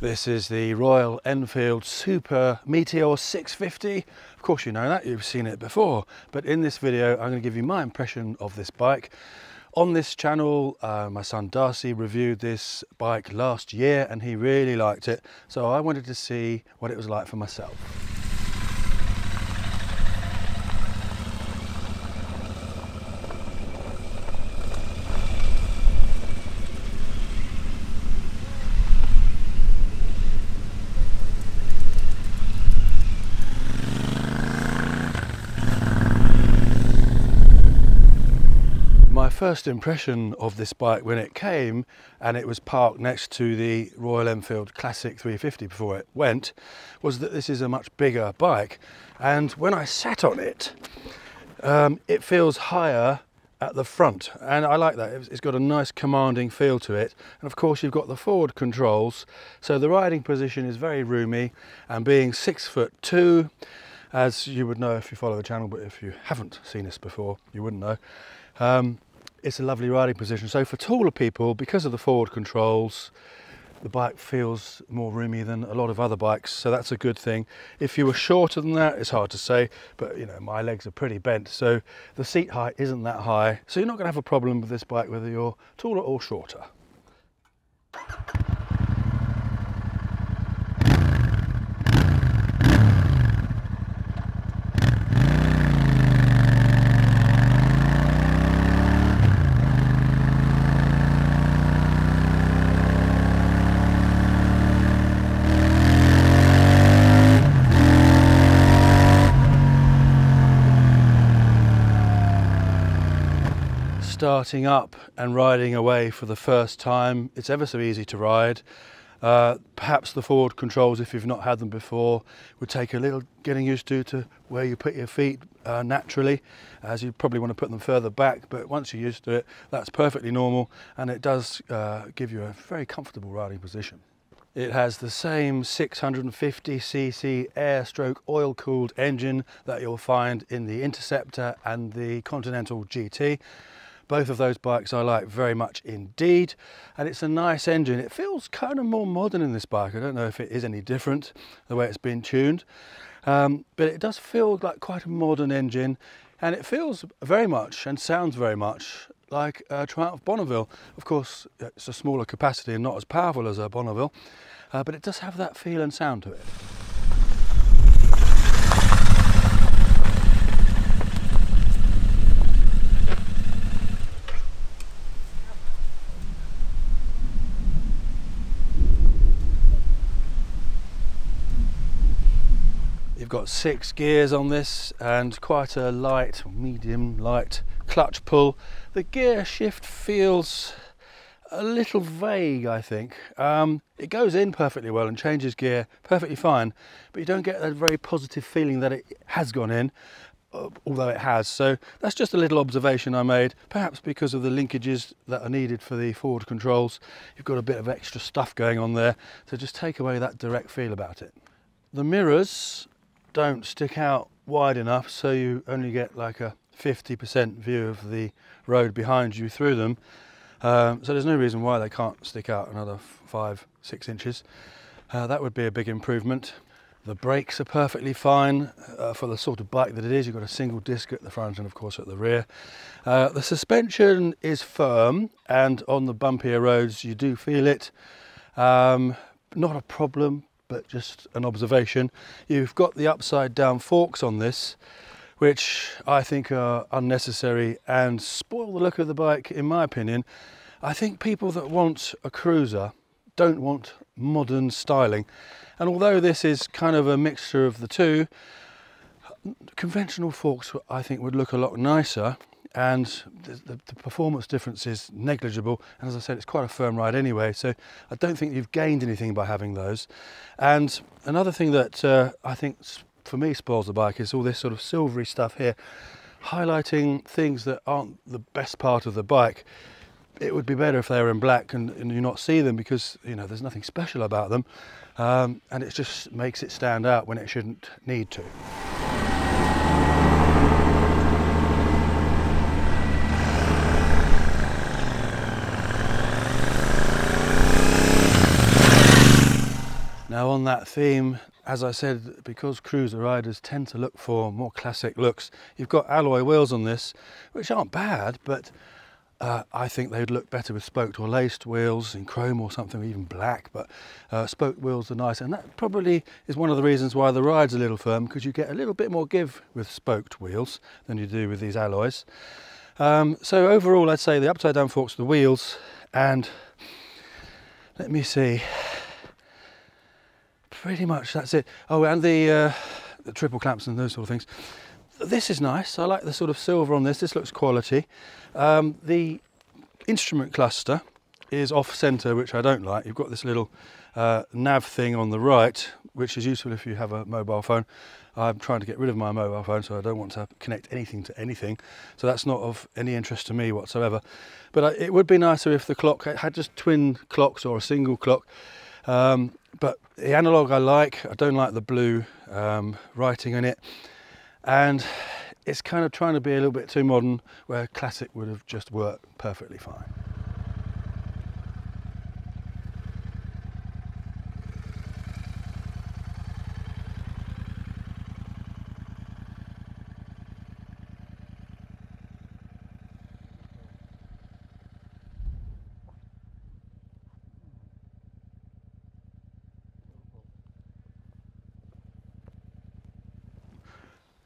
This is the Royal Enfield Super Meteor 650. Of course you know that, you've seen it before, but in this video I'm going to give you my impression of this bike. On this channel, my son Darcy reviewed this bike last year and he really liked it, so I wanted to see what it was like for myself. My first impression of this bike when it came and it was parked next to the Royal Enfield Classic 350 before it went was that this is a much bigger bike, and when I sat on it, it feels higher at the front, and I like that. It's got a nice commanding feel to it, and of course you've got the forward controls, so the riding position is very roomy, and being 6'2", as you would know if you follow the channel, but if you haven't seen this before you wouldn't know, it's a lovely riding position. So for taller people, because of the forward controls, the bike feels more roomy than a lot of other bikes, so that's a good thing. If you were shorter than that, it's hard to say, but you know, my legs are pretty bent, so the seat height isn't that high, so you're not going to have a problem with this bike whether you're taller or shorter. Starting up and riding away for the first time, it's ever so easy to ride. Perhaps the forward controls, if you've not had them before, would take a little getting used to where you put your feet naturally, as you probably want to put them further back, but once you're used to it, that's perfectly normal, and it does give you a very comfortable riding position. It has the same 650cc air-stroke oil-cooled engine that you'll find in the Interceptor and the Continental GT. Both of those bikes I like very much indeed, and it's a nice engine. It feels kind of more modern in this bike. I don't know if it is any different the way it's been tuned, but it does feel like quite a modern engine, and it feels very much and sounds very much like a Triumph Bonneville. Of course, it's a smaller capacity and not as powerful as a Bonneville, but it does have that feel and sound to it. You've got 6 gears on this and quite a light, medium light clutch pull. The gear shift feels a little vague, I think. It goes in perfectly well and changes gear perfectly fine, but you don't get that very positive feeling that it has gone in, although it has. So that's just a little observation I made, perhaps because of the linkages that are needed for the forward controls. You've got a bit of extra stuff going on there, so just take away that direct feel about it. The mirrors don't stick out wide enough, so you only get like a 50% view of the road behind you through them. So there's no reason why they can't stick out another 5-6 inches. That would be a big improvement. The brakes are perfectly fine for the sort of bike that it is. You've got a single disc at the front and of course at the rear. The suspension is firm, and on the bumpier roads you do feel it. Not a problem, but just an observation. You've got the upside down forks on this, which I think are unnecessary and spoil the look of the bike, in my opinion. I think people that want a cruiser don't want modern styling, and although this is kind of a mixture of the two, conventional forks I think would look a lot nicer, and the performance difference is negligible, and as I said, it's quite a firm ride anyway, so I don't think you've gained anything by having those. And another thing that I think for me spoils the bike is all this sort of silvery stuff here, highlighting things that aren't the best part of the bike. It would be better if they were in black and you not see them, because you know there's nothing special about them, and it just makes it stand out when it shouldn't need to. Now on that theme, as I said, because cruiser riders tend to look for more classic looks, you've got alloy wheels on this, which aren't bad, but I think they'd look better with spoked or laced wheels in chrome or something, even black, but spoked wheels are nice, and that probably is one of the reasons why the ride's a little firm, because you get a little bit more give with spoked wheels than you do with these alloys. So overall I'd say the upside down forks, the wheels, and let me see, pretty much that's it. Oh, and the triple clamps and those sort of things. This is nice. I like the sort of silver on this. This looks quality. The instrument cluster is off center, which I don't like. You've got this little nav thing on the right, which is useful if you have a mobile phone. I'm trying to get rid of my mobile phone, so I don't want to connect anything to anything. So that's not of any interest to me whatsoever. But it would be nicer if the clock had just twin clocks or a single clock. But the analog I like. I don't like the blue writing in it. And it's kind of trying to be a little bit too modern, where classic would have just worked perfectly fine.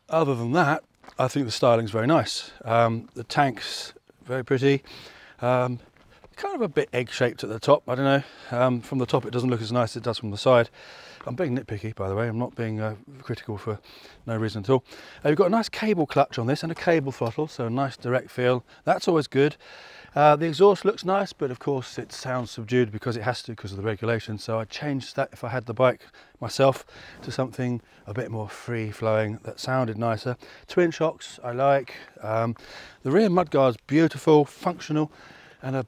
Other than that, I think the styling's very nice. The tank's very pretty. Kind of a bit egg-shaped at the top, I don't know. From the top it doesn't look as nice as it does from the side. I'm being nitpicky, by the way. I'm not being critical for no reason at all. You've got a nice cable clutch on this and a cable throttle, so a nice direct feel. That's always good. The exhaust looks nice, but of course it sounds subdued because it has to, because of the regulations. So I'd change that if I had the bike myself to something a bit more free-flowing that sounded nicer. Twin shocks I like. The rear mudguard's beautiful, functional, and a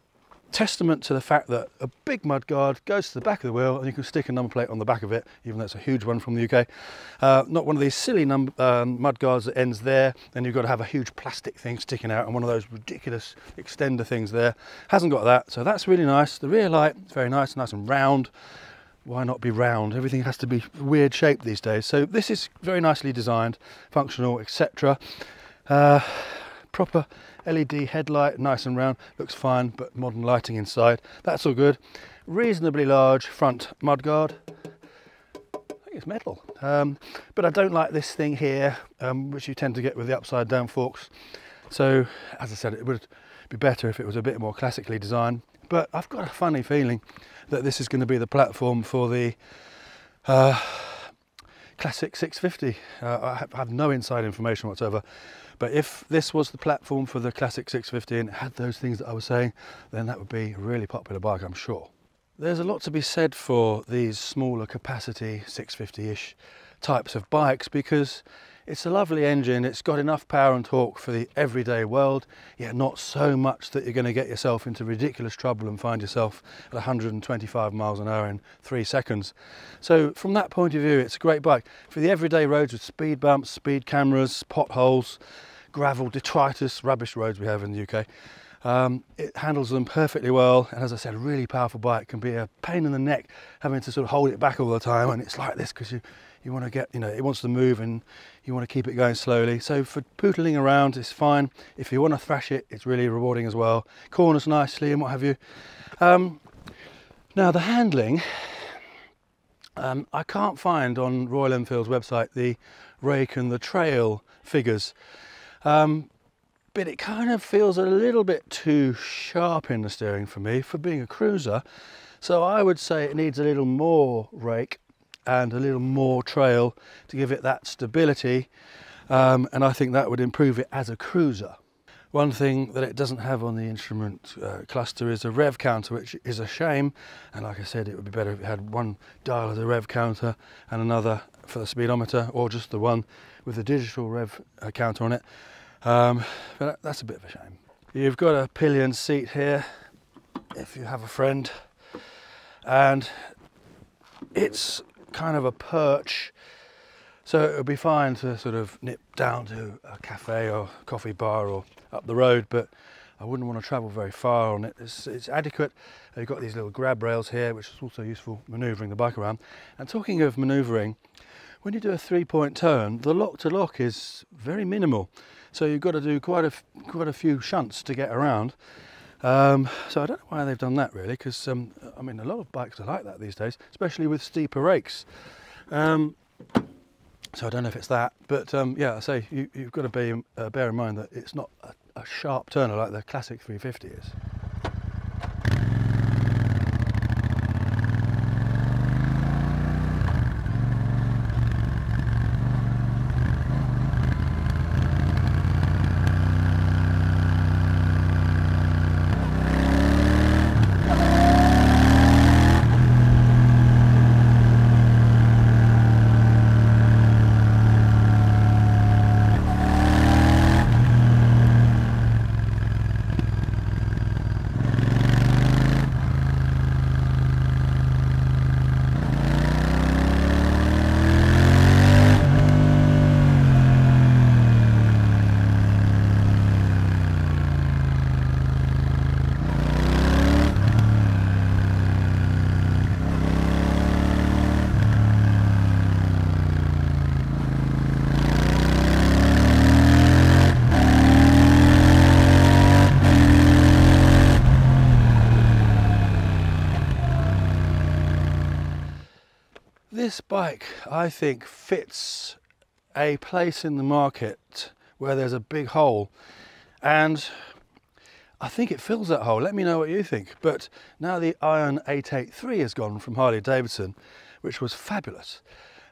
testament to the fact that a big mudguard goes to the back of the wheel and you can stick a number plate on the back of it, even though it's a huge one from the UK. Not one of these silly mudguards that ends there, then you've got to have a huge plastic thing sticking out and one of those ridiculous extender things there. Hasn't got that, so that's really nice. The rear light is very nice and round. Why not be round? Everything has to be weird shape these days. So this is very nicely designed, functional, etc. Proper LED headlight, nice and round, looks fine, but modern lighting inside, that's all good. Reasonably large front mudguard. I think it's metal, but I don't like this thing here, which you tend to get with the upside down forks. So, as I said, it would be better if it was a bit more classically designed, but I've got a funny feeling that this is going to be the platform for the Classic 650. I have no inside information whatsoever, but if this was the platform for the Classic 650 and it had those things that I was saying, then that would be a really popular bike, I'm sure. There's a lot to be said for these smaller capacity 650-ish types of bikes, because it's a lovely engine, it's got enough power and torque for the everyday world, yet not so much that you're going to get yourself into ridiculous trouble and find yourself at 125 miles an hour in 3 seconds. So from that point of view, it's a great bike. For the everyday roads with speed bumps, speed cameras, potholes, gravel, detritus, rubbish roads we have in the UK, it handles them perfectly well, and as I said, a really powerful bike. Can be a pain in the neck having to sort of hold it back all the time, and it's like this because you want to get, it wants to move and you want to keep it going slowly. So for pootling around, it's fine. If you want to thrash it, it's really rewarding as well. Corners nicely and what have you. Now the handling, I can't find on Royal Enfield's website the rake and the trail figures, but it kind of feels a little bit too sharp in the steering for me for being a cruiser. So I would say it needs a little more rake and a little more trail to give it that stability, and I think that would improve it as a cruiser. One thing that it doesn't have on the instrument cluster is a rev counter, which is a shame, and like I said, it would be better if it had one dial as a rev counter and another for the speedometer, or just the one with the digital rev counter on it, but that's a bit of a shame. You've got a pillion seat here if you have a friend, and it's kind of a perch, so it would be fine to sort of nip down to a cafe or coffee bar or up the road, but I wouldn't want to travel very far on it. It's adequate. You've got these little grab rails here, which is also useful manoeuvring the bike around. And talking of manoeuvring, when you do a 3-point turn, the lock to lock is very minimal. So you've got to do quite a few shunts to get around. So I don't know why they've done that really, because I mean, a lot of bikes are like that these days, especially with steeper rakes. So I don't know if it's that, but yeah, I say you've got to bear in mind that it's not a sharp turner like the classic 350 is. This bike, I think, fits a place in the market where there's a big hole, and I think it fills that hole. Let me know what you think. But now the Iron 883 has gone from Harley Davidson, which was fabulous,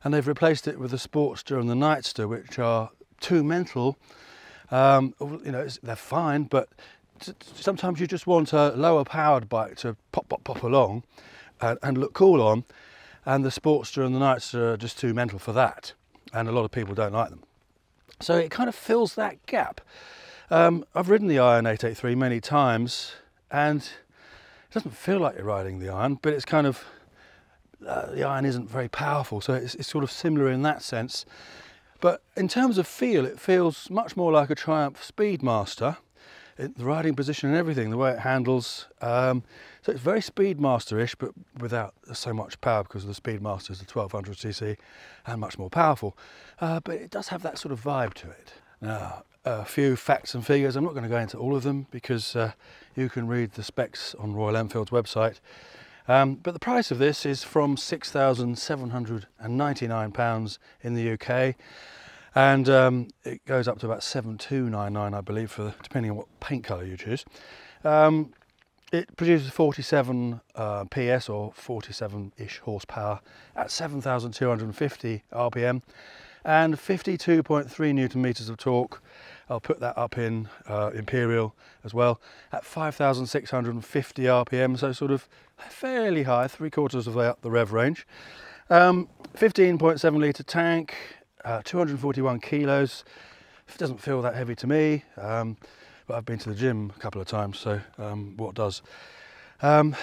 and they've replaced it with the Sportster and the Nightster, which are too mental. You know, they're fine, but sometimes you just want a lower powered bike to pop along and look cool on. And the Sportster and the Nightster are just too mental for that, and a lot of people don't like them. So it kind of fills that gap. I've ridden the Iron 883 many times, and it doesn't feel like you're riding the Iron, but it's kind of, the Iron isn't very powerful, so it's sort of similar in that sense. But in terms of feel, it feels much more like a Triumph Speedmaster. The riding position and everything, the way it handles. So it's very Speedmaster-ish, but without so much power, because the Speedmaster is the 1200cc and much more powerful. But it does have that sort of vibe to it. Now, a few facts and figures. I'm not going to go into all of them because you can read the specs on Royal Enfield's website. But the price of this is from £6,799 in the UK. And it goes up to about 7,299, I believe, depending on what paint colour you choose. It produces 47 PS or 47-ish horsepower at 7,250 RPM and 52.3 Newton meters of torque. I'll put that up in Imperial as well at 5,650 RPM, so sort of fairly high, 3/4 of the way up the rev range. 15.7 litre tank. 241 kilos. It doesn't feel that heavy to me, but I've been to the gym a couple of times, so what does? The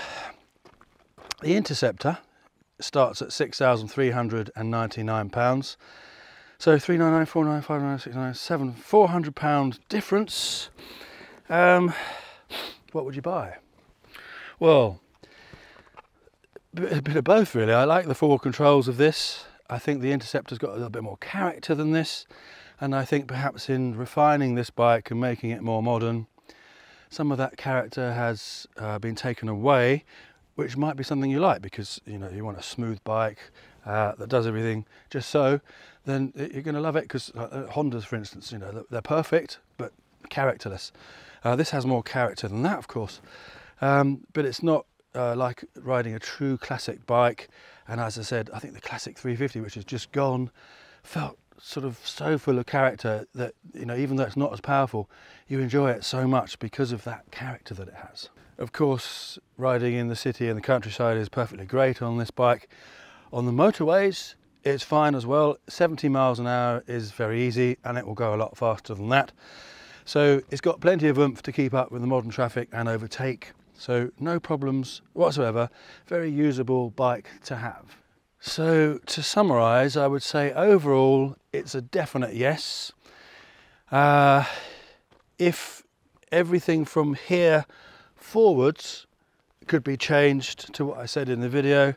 Interceptor starts at £6,399, so 399, 499, 599, 699, 7, £400 difference. What would you buy? Well, a bit of both really. I like the 4 controls of this. I think the Interceptor's got a little bit more character than this, and I think perhaps in refining this bike and making it more modern, some of that character has been taken away, which might be something you like, because you know you want a smooth bike that does everything just so. Then you're going to love it, because Hondas, for instance, you know, they're perfect but characterless. This has more character than that, of course, but it's not like riding a true classic bike. And as I said, I think the classic 350, which has just gone, felt sort of so full of character that, you know, even though it's not as powerful, you enjoy it so much because of that character that it has. Of course, riding in the city and the countryside is perfectly great on this bike. On the motorways, it's fine as well. 70 miles an hour is very easy, and it will go a lot faster than that. So it's got plenty of oomph to keep up with the modern traffic and overtake. So no problems whatsoever, very usable bike to have. So to summarise, I would say overall it's a definite yes. If everything from here forwards could be changed to what I said in the video,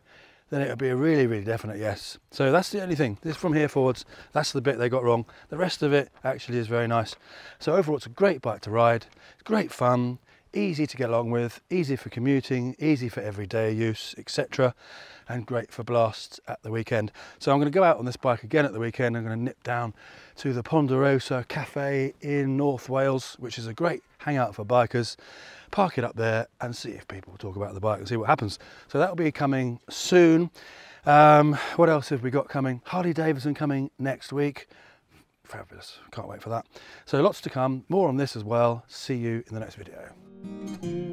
then it would be a really, really definite yes. So that's the only thing. This from here forwards, that's the bit they got wrong. The rest of it actually is very nice. So overall, it's a great bike to ride. It's great fun, easy to get along with, easy for commuting, easy for everyday use, etc. And great for blasts at the weekend. So I'm going to go out on this bike again at the weekend. I'm going to nip down to the Ponderosa Cafe in North Wales, which is a great hangout for bikers. Park it up there and see if people talk about the bike and see what happens. So that'll be coming soon. What else have we got coming? Harley Davidson coming next week. Fabulous, can't wait for that. So lots to come, more on this as well. See you in the next video.